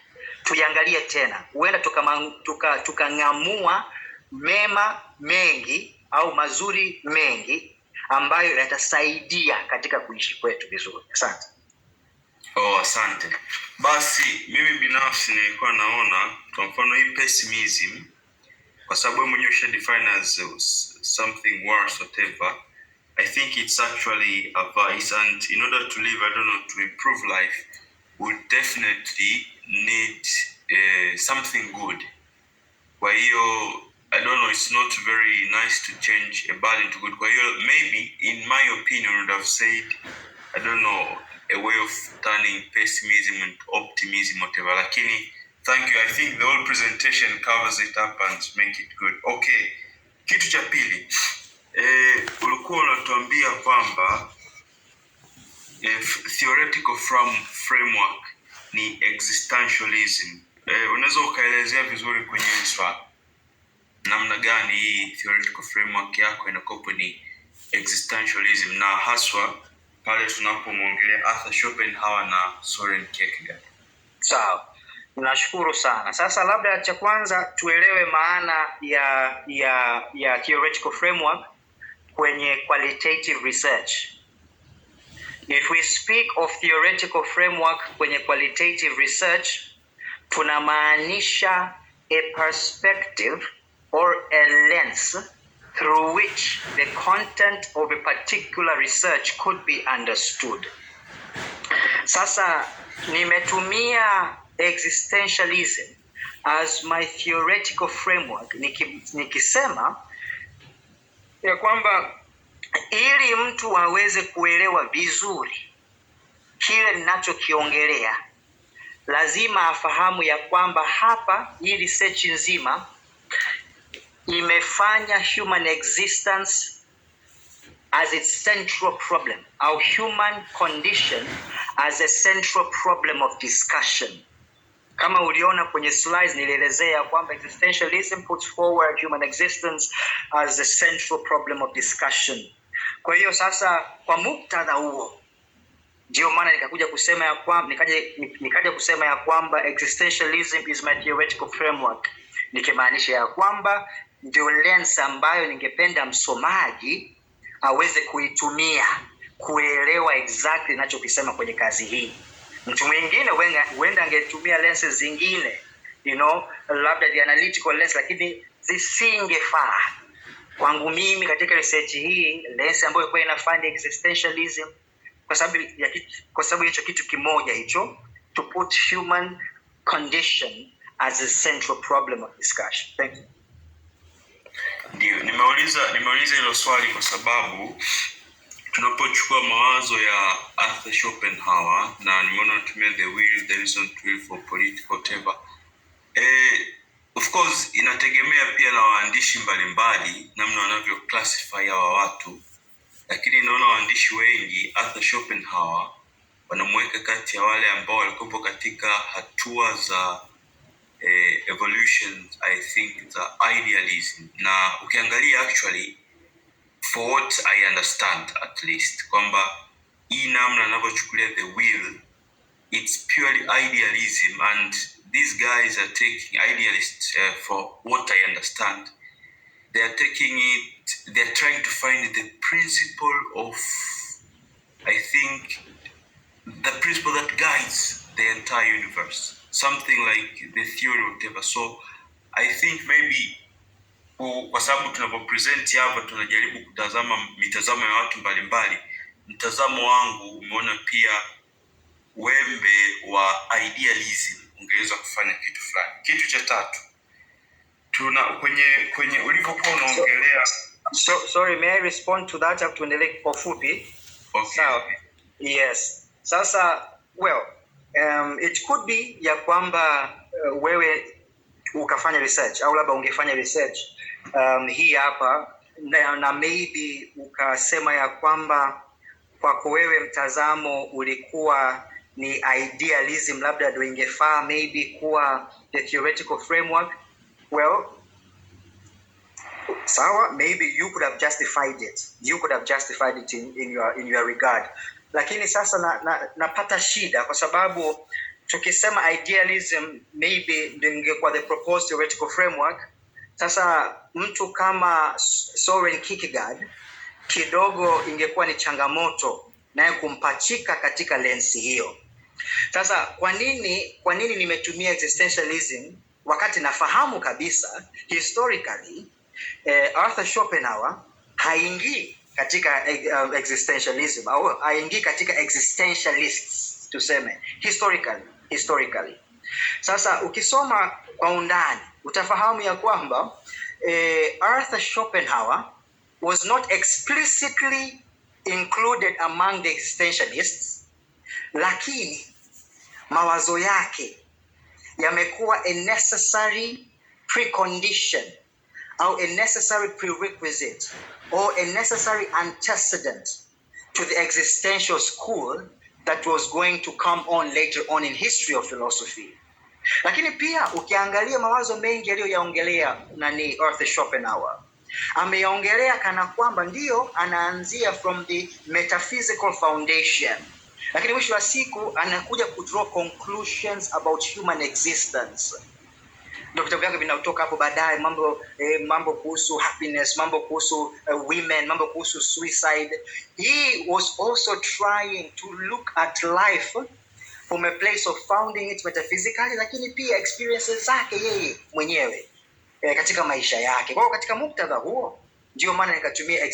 Tuiangalie tena, huenda tukang'amua mema mengi au mazuri mengi ambayo yatasaidia katika kuishi kwetu vizuri. Asante. Asante. Basi mimi binafsi nilikuwa naona kwa mfano hii pessimism, kwa sababu wewe mwenyewe define as something worse whatever, I think it's actually a vice, and in order to live, to improve life, we definitely need something good. Kwa hiyo it's not very nice to change a bad into good. Kwa hiyo maybe in my opinion I would have said a way of turning pessimism into optimism, whatever. Lakini thank you, I think the whole presentation covers it up and make it good. Okay, kitu cha pili, ulikuwa unatuambia kwamba theoretical framework ni existentialism. Unaweza ukaelezea vizuri kwenye swali namna gani hii theoretical framework yako inakopo ni existentialism, na haswa pale tunapomwongelea Arthur Schopenhauer na Soren Kierkegaard? Sawa, nashukuru sana. Sasa labda cha kwanza tuelewe maana ya theoretical framework kwenye qualitative research. If we speak of theoretical framework kwenye qualitative research, tunamaanisha a perspective or a lens through which the content of a particular research could be understood. Sasa nimetumia existentialism as my theoretical framework nikisema ya kwamba ili mtu aweze kuelewa vizuri kile ninachokiongelea, lazima afahamu ya kwamba hapa hii research nzima imefanya human existence as its central problem, au human condition as a central problem of discussion. Kama uliona kwenye slides nilielezea kwamba existentialism puts forward human existence as a central problem of discussion. Kwa hiyo sasa kwa muktadha huo ndio maana nikaja kusema ya kwamba existentialism is my theoretical framework, nikimaanisha ya kwamba ndio lens ambayo ningependa msomaji aweze kuitumia kuelewa exactly ninachokisema kwenye kazi hii. Mtu mwingine huenda angetumia lenses zingine, labda the analytical lens, lakini zisingefaa. Kwangu mimi katika research hii, lens ambayo ilikuwa inafanya existentialism kwa sababu hicho kitu kimoja hicho, to put human condition as a central problem of discussion. Thank you. Ndio, nimeuliza hilo swali kwa sababu tunapochukua mawazo ya Arthur Schopenhauer, na nimeona natumia the will, the reason to will for political whatever. Of course inategemea pia na waandishi mbalimbali namna wanavyo classify hawa watu, lakini naona waandishi wengi Arthur Schopenhauer wanamweka kati ya wale ambao walikuwa katika hatua za evolution, I think the idealism. Na ukiangalia actually, for what I understand at least, kwamba hii namna anavyochukulia the will, it's purely idealism, and these guys are taking idealists, for what I understand, they are taking it, they're trying to find the principle of, I think, the principle that guides the entire universe, something like the theory or whatever. So I think maybe kwa sababu tunapopresent hapa tunajaribu kutazama mitazamo ya watu mbalimbali, mtazamo wangu umeona pia wembe wa idealism ungeweza kufanya kitu fulani. Kitu cha tatu, tuna kwenye ulikokuwa unaongelea, sorry, may I respond to that? Tuendelee kwa fupi. Okay. Sawa. Yes. Sasa Well, it could be ya kwamba wewe ukafanya research au labda ungefanya research hii hapa na maybe ukasema ya kwamba kwako wewe mtazamo ulikuwa ni idealism, labda ndio ingefaa maybe kuwa the theoretical framework. Well, sawa, maybe you could have justified it in your regard, lakini sasa napata shida kwa sababu tukisema idealism maybe ndio ingekuwa the proposed theoretical framework. Sasa mtu kama Soren Kierkegaard kidogo ingekuwa ni changamoto naye kumpachika katika lensi hiyo. Sasa kwa nini nimetumia existentialism wakati nafahamu kabisa historically Arthur Schopenhauer haingii katika existentialism au haingii katika existentialists tuseme historically. Sasa ukisoma kwa undani utafahamu ya kwamba Arthur Schopenhauer was not explicitly included among the existentialists, lakini mawazo yake yamekuwa a necessary precondition or a necessary prerequisite or a necessary antecedent to the existential school that was going to come on later on in history of philosophy. Lakini pia ukiangalia mawazo mengi aliyoyaongelea nani Arthur Schopenhauer, ameyaongelea kana kwamba ndio anaanzia from the metaphysical foundation, lakini mwisho wa siku anakuja kudraw conclusions about human existence. Ndio vitabu vyake vinatoka hapo baadaye, mambo kuhusu happiness, mambo kuhusu women, mambo kuhusu suicide. He was also trying to look at life from a place of founding it metaphysically, lakini pia experiences zake yeye mwenyewe katika maisha yake. Kwa hiyo katika muktadha huo ndio maana nikatumia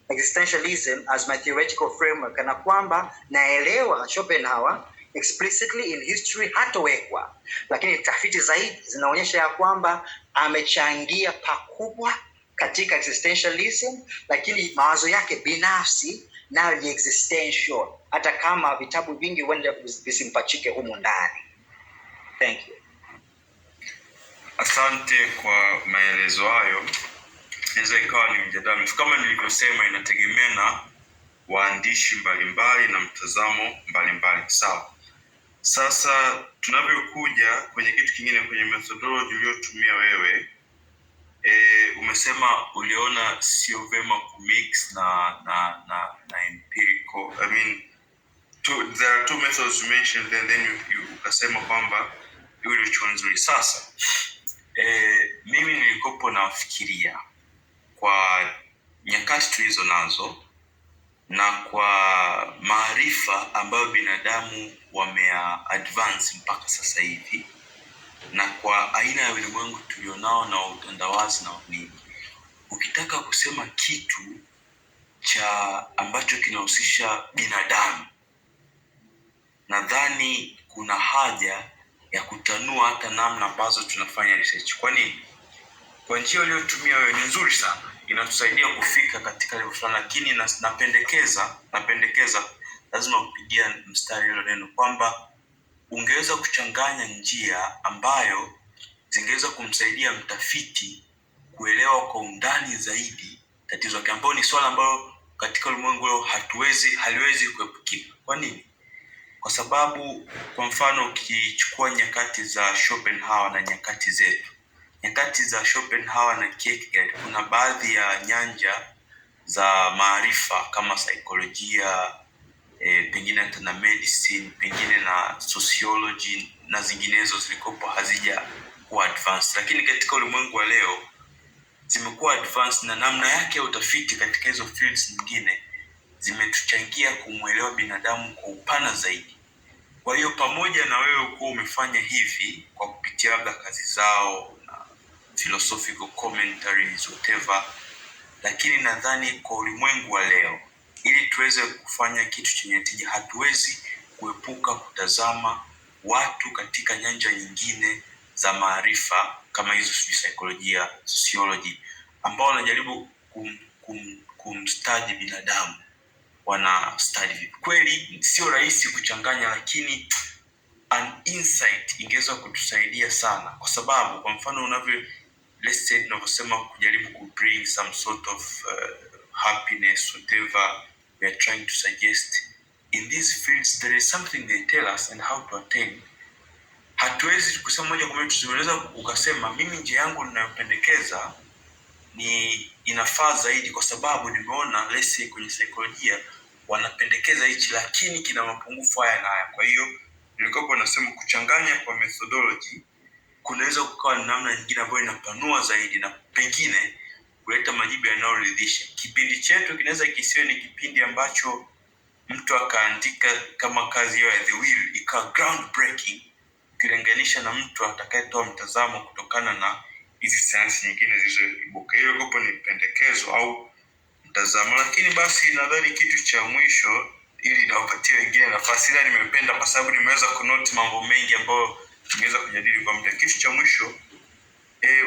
existentialism as my theoretical framework, na kwamba naelewa Schopenhauer explicitly in history hatowekwa, lakini tafiti zaidi zinaonyesha ya kwamba amechangia pakubwa katika existentialism, lakini mawazo yake binafsi nayo ni existential, hata kama vitabu vingi huenda visimpachike humu ndani. Thank you. Asante kwa maelezo hayo. Inaweza ikawa ni mjadala, kama nilivyosema, inategemea na waandishi mbalimbali na mtazamo mbalimbali. Sawa. Sasa tunavyokuja kwenye kitu kingine, kwenye methodology uliyotumia wewe, umesema uliona sio vema kumix na empirical. I mean, there are two methods you mentioned, and then you ukasema kwamba yule chonzuri. Sasa mimi nilikopo nafikiria kwa nyakati tulizo nazo na kwa maarifa ambayo binadamu wamea advance mpaka sasa hivi, na kwa aina ya ulimwengu tulionao na utandawazi na nini, ukitaka kusema kitu cha ambacho kinahusisha binadamu, nadhani kuna haja ya kutanua hata namna ambazo tunafanya research. Kwa nini? Kwa njia uliyotumia wewe ni nzuri sana, inatusaidia kufika katika level fulani, lakini napendekeza lazima upigia mstari hilo neno kwamba ungeweza kuchanganya njia ambayo zingeweza kumsaidia mtafiti kuelewa kwa undani zaidi tatizo lake, ambalo ni swala ambalo katika ulimwengu leo haliwezi kuepukika. Kwa nini? Kwa sababu kwa mfano ukichukua nyakati za Schopenhauer na nyakati zetu, nyakati za Schopenhauer na Kierkegaard, kuna baadhi ya nyanja za maarifa kama saikolojia, pengine hata na medicine, pengine na sociology na zinginezo zilikopo hazija kuwa advanced, lakini katika ulimwengu wa leo zimekuwa advanced, na namna yake ya utafiti katika hizo fields nyingine zimetuchangia kumuelewa binadamu kwa upana zaidi. Kwa hiyo pamoja na wewe kuwa umefanya hivi kwa kupitia labda kazi zao na philosophical commentaries whatever, lakini nadhani kwa ulimwengu wa leo, ili tuweze kufanya kitu chenye tija, hatuwezi kuepuka kutazama watu katika nyanja nyingine za maarifa kama hizo saikolojia, sociology, ambao wanajaribu kumstaji binadamu, wana study vipi. Kweli sio rahisi kuchanganya, lakini an insight ingeweza kutusaidia sana, kwa sababu kwa mfano let's say tunavyosema kujaribu ku bring some sort of happiness, whatever we are trying to suggest in these fields, there is something they tell us and how to attain. Hatuwezi kusema moja kwa moja tusiweza ukasema mimi njia yangu ninayopendekeza ni inafaa zaidi kwa sababu nimeona let's say kwenye saikolojia wanapendekeza hichi lakini kina mapungufu haya na haya. Kwa hiyo nilikuwa nasema kuchanganya kwa methodology kunaweza kukawa namna nyingine ambayo inapanua zaidi na pengine kuleta majibu yanayoridhisha. Kipindi chetu kinaweza kisiwe ni kipindi ambacho mtu akaandika kama kazi hiyo ya The Will ikawa groundbreaking ukilinganisha na mtu atakayetoa mtazamo kutokana na hizi sayansi nyingine zilizoibuka. Hiyo hapo ni pendekezo au mtazamo, lakini basi nadhani kitu cha mwisho ili nawapatie wengine nafasi, ila nimependa kwa sababu nimeweza kunote mambo mengi ambayo tumeweza kujadili kwa muda. Kitu cha mwisho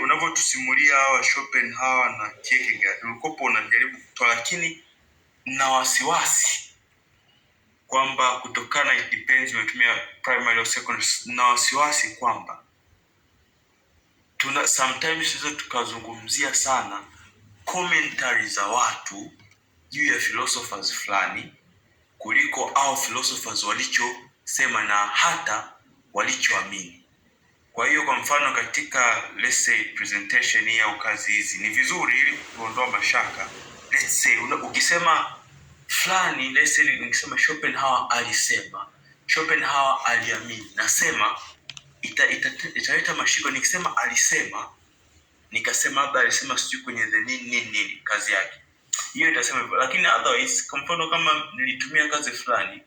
unavyotusimulia hawa Schopenhauer na Kierkegaard ulikopo unajaribu kutoa, lakini na wasiwasi kwamba kutokana it depends umetumia primary or secondary, na wasiwasi kwamba sometimes tunaweza tukazungumzia sana commentary za watu juu ya philosophers fulani kuliko au philosophers walichosema na hata walichoamini. Kwa hiyo kwa mfano katika let's say presentation hii au kazi hizi ni vizuri ili kuondoa mashaka, let's say ukisema fulani, let's say nikisema Schopenhauer alisema, Schopenhauer aliamini, nasema italeta mashiko. Nikisema alisema nikasema labda alisema sijui kwenye the nini kazi yake, hiyo itasema hivyo. Lakini otherwise kwa mfano kama nilitumia kazi fulani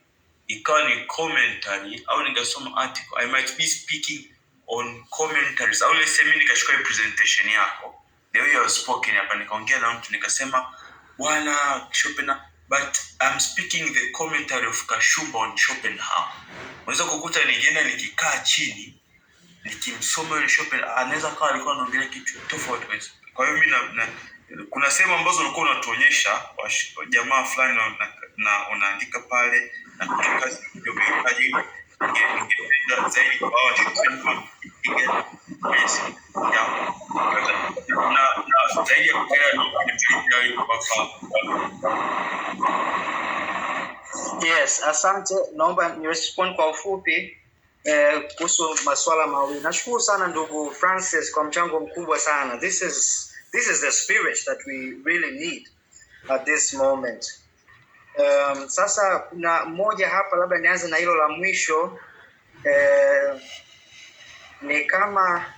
ikawa ni commentary au ningesoma article, I might be speaking on commentaries. Au let's say mimi nikachukua presentation yako the way I was spoken hapa, nikaongea na mtu nikasema bwana Schopenhauer, but I'm speaking the commentary of Kashumba on Schopenhauer. Unaweza kukuta nikienda nikikaa chini nikimsoma yule Schopenhauer anaweza kawa alikuwa anaongelea kitu tofauti. Kwa hiyo mimi kuna sehemu ambazo ulikuwa unatuonyesha jamaa fulani na unaandika pale na kuna kazi ndio umehitaji ingependa zaidi kwa wao Schopenhauer yes ya na zaidi ya Yes, asante. Naomba ni respond kwa ufupi kuhusu masuala mawili. Nashukuru sana ndugu Francis kwa mchango mkubwa sana. This is the spirit that we really need at this moment. Sasa kuna mmoja hapa, labda nianze na hilo la mwisho. Ni kama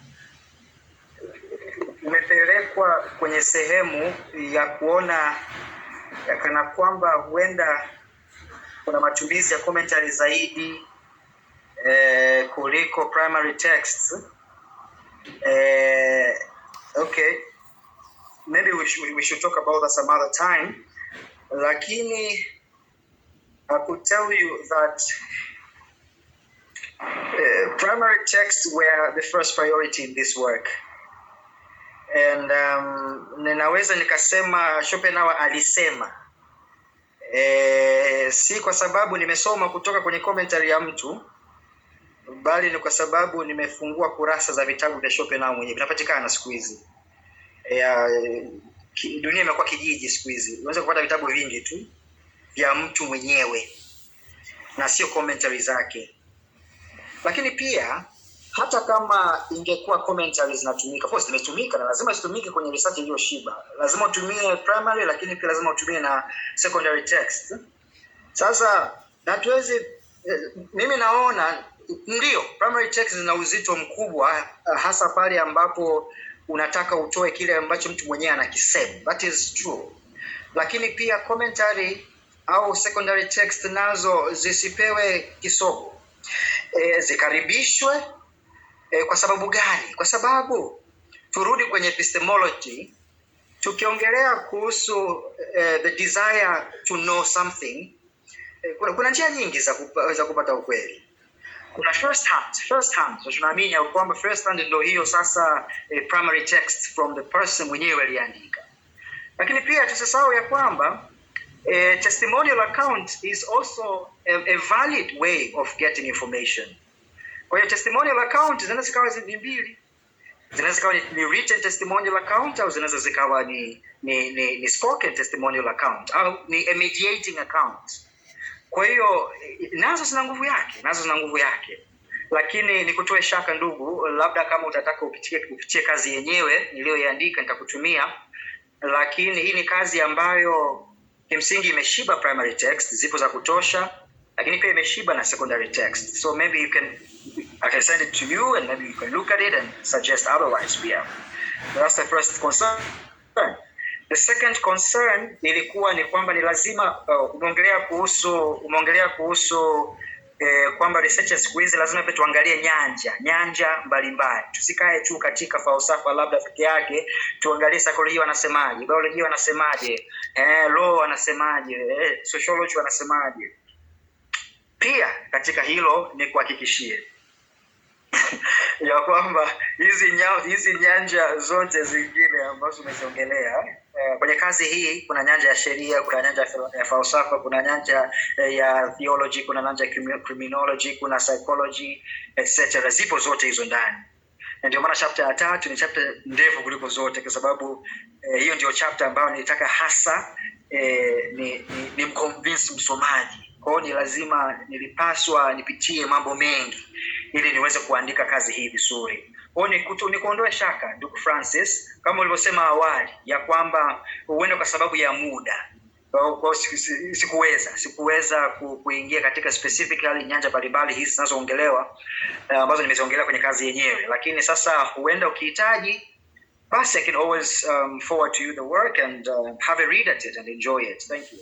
umepelekwa kwenye sehemu ya kuona kana kwamba huenda kuna matumizi ya commentary zaidi kuliko primary texts. Okay, maybe we should talk about that some other time. Lakini I could tell you that primary texts were the first priority in this work. And ninaweza nikasema Schopenhauer alisema si kwa sababu nimesoma kutoka kwenye commentary ya mtu, bali ni kwa sababu nimefungua kurasa za vitabu vya Schopenhauer mwenyewe. Vinapatikana siku hizi. Dunia imekuwa kijiji siku hizi. Unaweza kupata vitabu vingi tu vya mtu mwenyewe na sio commentary zake. Lakini pia hata kama ingekuwa commentaries zinatumika, of course zimetumika na lazima zitumike kwenye research iliyoshiba. Lazima utumie primary, lakini pia lazima utumie na secondary text. Sasa hatuwezi, mimi naona ndio primary text zina uzito mkubwa, hasa pale ambapo unataka utoe kile ambacho mtu mwenyewe anakisema. That is true. Lakini pia commentary au secondary text nazo zisipewe kisogo. Zikaribishwe. Kwa sababu gani? Kwa sababu turudi kwenye epistemology, tukiongelea kuhusu the desire to know something, kuna njia nyingi za kupata ukweli. Kuna first hand. So tunaamini kwamba first hand ndio hiyo sasa primary text from the person mwenyewe aliandika. Lakini pia tusisahau ya kwamba A testimonial account is also a valid way of getting information. Kwa hiyo testimonial account zinaweza zikawa ni mbili. Zinaweza zikawa ni written testimonial account au zinaweza zikawa ni spoken testimonial account au ni a mediating account. Kwa hiyo nazo zina nguvu yake. Lakini nikutoe shaka ndugu, labda kama utataka upitie kazi yenyewe niliyoiandika nitakutumia, lakini hii ni kazi ambayo kimsingi imeshiba primary text, zipo za kutosha, lakini pia imeshiba na secondary text. So maybe I can send it to you and maybe you can look at it and suggest otherwise pia. So that's the first concern. The second concern ilikuwa ni kwamba ni lazima umeongelea kuhusu kwamba research siku hizi lazima pia tuangalie nyanja mbalimbali. Tusikae tu katika falsafa labda peke yake, tuangalie psychology wanasemaje, biology wanasemaje, law wanasemaje, sociology wanasemaje. Pia katika hilo ni kuhakikishie ya kwamba hizi nyanja zote zingine ambazo umeziongelea kwenye kazi hii, kuna nyanja ya sheria, kuna nyanja ya falsafa, kuna nyanja ya theology, kuna nyanja ya criminology, kuna psychology, etc. Zipo zote hizo ndani. Na ndio maana chapter ya 3 ni chapter ndefu kuliko zote, kwa sababu hiyo ndio chapter ambayo nilitaka hasa ni mconvince msomaji. Kwa hiyo ni lazima nilipaswa nipitie mambo mengi ili niweze kuandika kazi hii vizuri. Kwa hiyo ni kuondoa shaka ndugu Francis, kama ulivyosema awali ya kwamba huenda kwa sababu ya muda kwa sikuweza kuingia katika specifically nyanja mbalimbali hizi zinazoongelewa ambazo nimeziongelea kwenye kazi yenyewe, lakini sasa huenda ukihitaji, basi I can always forward to you the work and have a read at it and enjoy it. Thank you.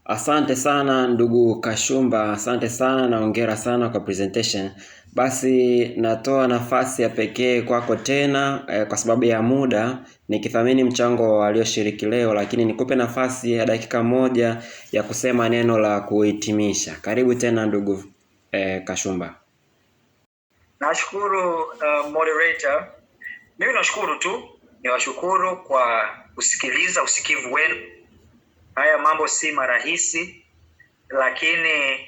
Asante sana ndugu Kashumba, asante sana na hongera sana kwa presentation. Basi natoa nafasi ya pekee kwako tena kwa sababu ya muda, nikithamini mchango walioshiriki leo, lakini nikupe nafasi ya dakika moja ya kusema neno la kuhitimisha. Karibu tena ndugu Kashumba. Nashukuru moderator. Mimi nashukuru tu, niwashukuru kwa kusikiliza, usikivu wenu. Haya mambo si marahisi, lakini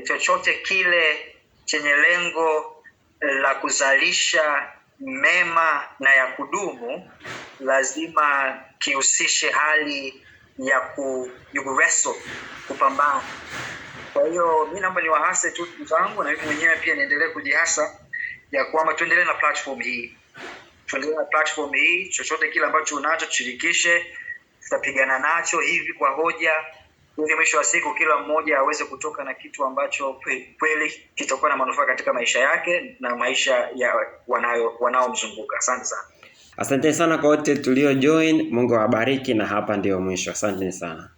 chochote kile chenye lengo la kuzalisha mema na ya kudumu lazima kihusishe hali ya kupambana. Kwa hiyo mimi naomba niwahase tu zangu, na mimi mwenyewe pia niendelee kujihasa ya kwamba tuendelee na platform hii. Chochote kile ambacho unacho tushirikishe, tutapigana nacho hivi kwa hoja, ili mwisho wa siku kila mmoja aweze kutoka na kitu ambacho kweli kitakuwa na manufaa katika maisha yake na maisha ya wanaomzunguka. Asante sana. Asante sana kwa wote tulio join. Mungu awabariki, na hapa ndio mwisho. Asante sana.